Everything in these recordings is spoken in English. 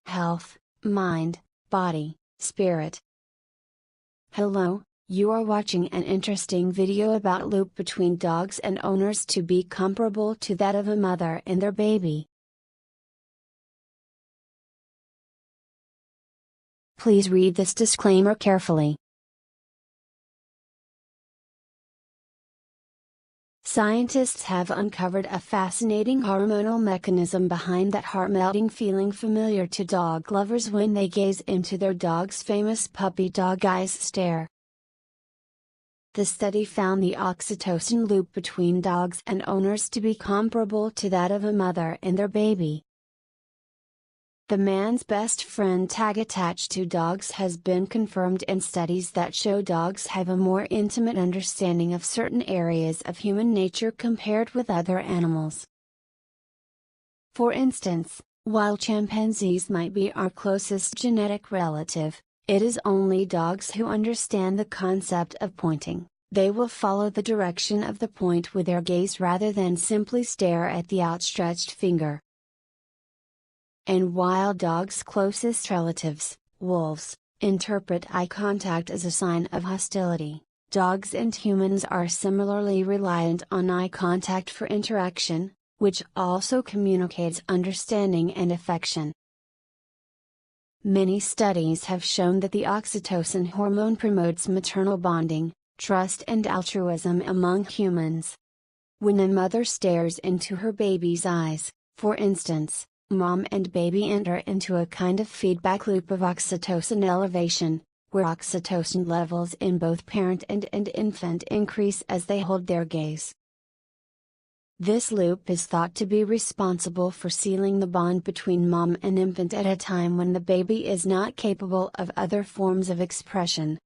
health, mind, body, spirit. Hello, you are watching an interesting video about loop between dogs and owners to be comparable to that of a mother and their baby. Please read this disclaimer carefully. Scientists have uncovered a fascinating hormonal mechanism behind that heart-melting feeling familiar to dog lovers when they gaze into their dog's famous puppy dog eyes stare. The study found the oxytocin loop between dogs and owners to be comparable to that of a mother and their baby. The man's best friend tag attached to dogs has been confirmed in studies that show dogs have a more intimate understanding of certain areas of human nature compared with other animals. For instance, while chimpanzees might be our closest genetic relative, it is only dogs who understand the concept of pointing. They will follow the direction of the point with their gaze rather than simply stare at the outstretched finger. And while dogs' closest relatives, wolves, interpret eye contact as a sign of hostility, dogs and humans are similarly reliant on eye contact for interaction, which also communicates understanding and affection. Many studies have shown that the oxytocin hormone promotes maternal bonding, trust and altruism among humans. When a mother stares into her baby's eyes, for instance, mom and baby enter into a kind of feedback loop of oxytocin elevation, where oxytocin levels in both parent and infant increase as they hold their gaze. This loop is thought to be responsible for sealing the bond between mom and infant at a time when the baby is not capable of other forms of expression.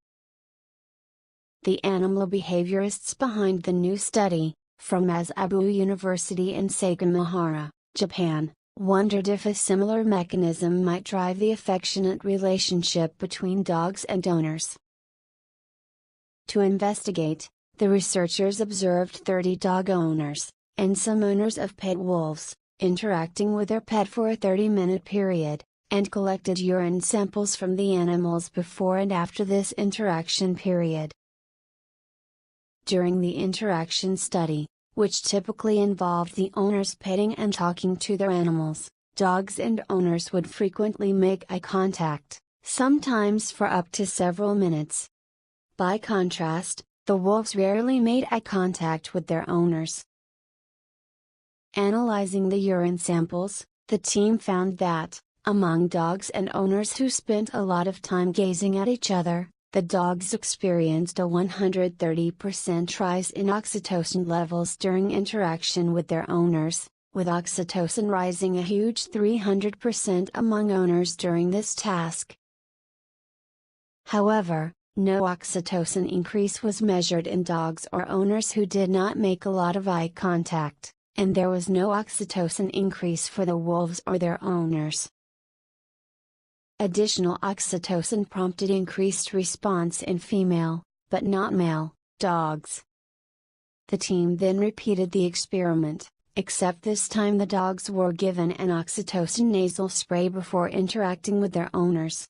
The animal behaviorists behind the new study, from Masabu University in Sagamihara, Japan, wondered if a similar mechanism might drive the affectionate relationship between dogs and owners. To investigate, the researchers observed 30 dog owners, and some owners of pet wolves, interacting with their pet for a 30-minute period, and collected urine samples from the animals before and after this interaction period. During the interaction study, which typically involved the owners petting and talking to their animals, dogs and owners would frequently make eye contact, sometimes for up to several minutes. By contrast, the wolves rarely made eye contact with their owners. Analyzing the urine samples, the team found that, among dogs and owners who spent a lot of time gazing at each other, the dogs experienced a 130% rise in oxytocin levels during interaction with their owners, with oxytocin rising a huge 300% among owners during this task. However, no oxytocin increase was measured in dogs or owners who did not make a lot of eye contact, and there was no oxytocin increase for the wolves or their owners. Additional oxytocin prompted increased response in female, but not male, dogs. The team then repeated the experiment, except this time the dogs were given an oxytocin nasal spray before interacting with their owners.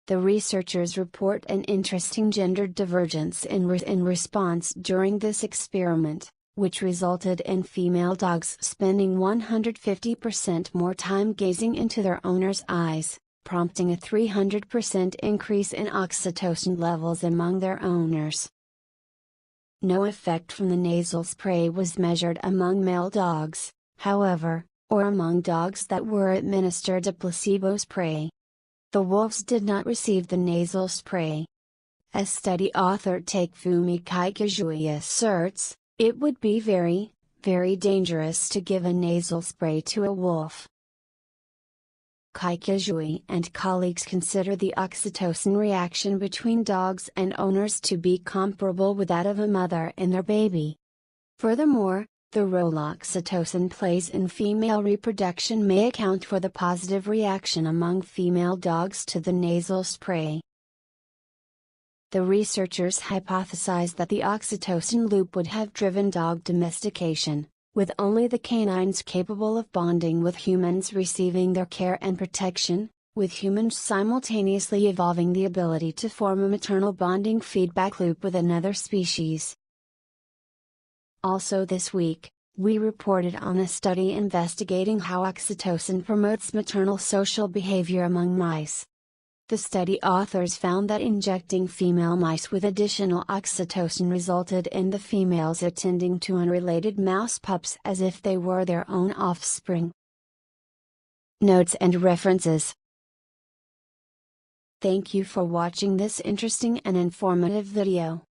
The researchers report an interesting gender divergence in response during this experiment, which resulted in female dogs spending 150% more time gazing into their owner's eyes, prompting a 300% increase in oxytocin levels among their owners. No effect from the nasal spray was measured among male dogs, however, or among dogs that were administered a placebo spray. The wolves did not receive the nasal spray. As study author Takefumi Kaikijui asserts, it would be very, very dangerous to give a nasal spray to a wolf. Kaikijui and colleagues consider the oxytocin reaction between dogs and owners to be comparable with that of a mother and their baby. Furthermore, the role oxytocin plays in female reproduction may account for the positive reaction among female dogs to the nasal spray. The researchers hypothesized that the oxytocin loop would have driven dog domestication, with only the canines capable of bonding with humans receiving their care and protection, with humans simultaneously evolving the ability to form a maternal bonding feedback loop with another species. Also this week, we reported on a study investigating how oxytocin promotes maternal social behavior among mice. The study authors found that injecting female mice with additional oxytocin resulted in the females attending to unrelated mouse pups as if they were their own offspring. Notes and references. Thank you for watching this interesting and informative video.